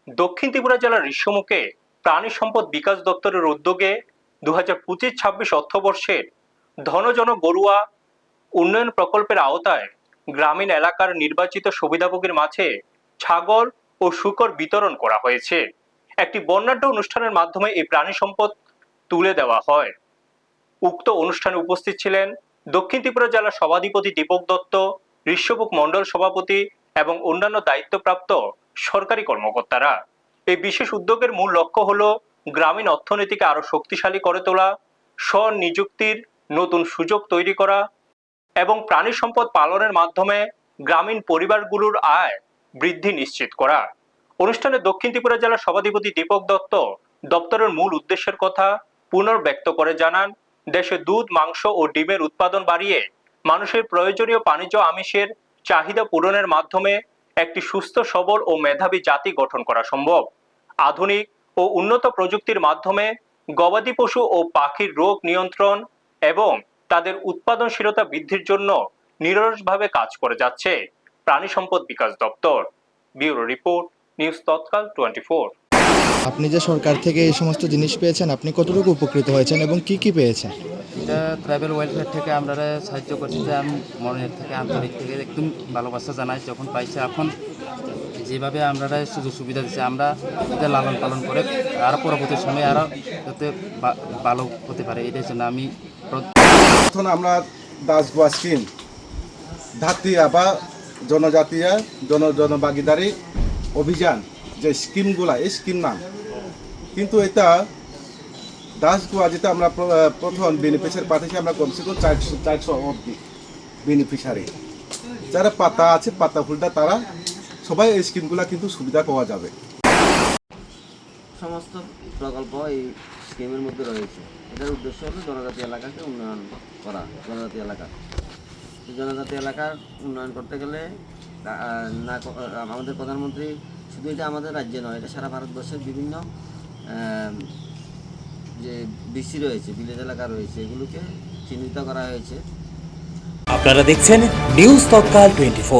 দক্ষিণ ত্রিপুরা জেলার ঋষ্যমুখে প্রাণী সম্পদ বিকাশ দপ্তরের উদ্যোগে 2025-26 অর্থবর্ষের ধনজন গরুয়া উন্নয়ন প্রকল্পের আওতায় গ্রামীণ এলাকার নির্বাচিত সুবিধাভোগীর মাঝে ছাগল ও শূকর বিতরণ করা হয়েছে। একটি বর্ণাঢ্য অনুষ্ঠানের মাধ্যমে এই প্রাণী সম্পদ তুলে দেওয়া হয়। উক্ত অনুষ্ঠানে উপস্থিত ছিলেন দক্ষিণ ত্রিপুরা জেলার সভাধিপতি দীপক দত্ত, ঋষ্যমুখ মণ্ডল সভাপতি এবং অন্যান্য দায়িত্বপ্রাপ্ত সরকারি কর্মকর্তারা। এই বিশেষ উদ্যোগের মূল লক্ষ্য হল গ্রামীণ অর্থনীতিকে আরো শক্তিশালী করে তোলা, স্বনিযুক্তির নতুন সুযোগ তৈরি করা এবং প্রাণী সম্পদ পালনের মাধ্যমে গ্রামীণ পরিবারগুলোর আয় বৃদ্ধি নিশ্চিত করা। অনুষ্ঠানে দক্ষিণ ত্রিপুরা জেলার সভাধিপতি দীপক দত্ত দপ্তরের মূল উদ্দেশ্যের কথা পুনর্ব্যক্ত করে জানান, দেশে দুধ, মাংস ও ডিমের উৎপাদন বাড়িয়ে মানুষের প্রয়োজনীয় প্রাণীজ আমিষের চাহিদা পূরণের মাধ্যমে একটি সুস্থ, সবল ও মেধাবী জাতি গঠন করা সম্ভব। আধুনিক ও উন্নত প্রযুক্তির মাধ্যমে গবাদি পশু ও পাখির রোগ নিয়ন্ত্রণ এবং তাদের উৎপাদনশীলতা বৃদ্ধির জন্য নিরলসভাবে কাজ করে যাচ্ছে প্রাণী সম্পদ বিকাশ দপ্তর। ব্যুরো রিপোর্ট, নিউজ তৎকাল 24। আপনি যে সরকার থেকে এই সমস্ত জিনিস পেয়েছেন, আপনি কতটুকু উপকৃত হয়েছেন এবং কি কি পেয়েছেন? এটা ট্রাইবেল ওয়েলফেয়ার থেকে আমরা সাহায্য করছি, যে আমি মনের থেকে আন্তরিক থেকে একদম ভালোবাসা জানাই। যখন পাইছে এখন যেভাবে আমরা সুযোগ সুবিধা দিচ্ছে, আমরা এটা লালন পালন করে আরও পরবর্তী সময়ে আরও যাতে ভালো হতে পারে, এটার জন্য আমি এখন আমরা দাসগোয়া স্কিম ধাতিয়া বা জনজাতীয় জনভাগিদারি অভিযান যে স্কিমগুলা, এই স্কিম নাম, কিন্তু এটা দাসগোয়া যেটা আমরা প্রথম বেনিফিশিয়ারি পাঠাচ্ছি, আমরা কমসে কম 400 অব্দি বেনিফিশিয়ারি যারা পাতা আছে, পাতা ফুলটা, তারা সবাই এই স্কিমগুলা কিন্তু সুবিধা পাওয়া যাবে। সমস্ত প্রকল্প এই স্কিমের মধ্যে রয়েছে। এটার উদ্দেশ্য হলো জনজাতি এলাকাকে উন্নয়ন করা। জনজাতি এলাকার উন্নয়ন করতে গেলে আমাদের প্রধানমন্ত্রী শুধু এটা আমাদের রাজ্যে নয়, এটা সারা ভারতবর্ষের বিভিন্ন যে বিসি রয়েছে, ভিলেজ এলাকা রয়েছে, এগুলোকে চিহ্নিত করা হয়েছে। আপনারা দেখছেন নিউজ তৎকাল 24।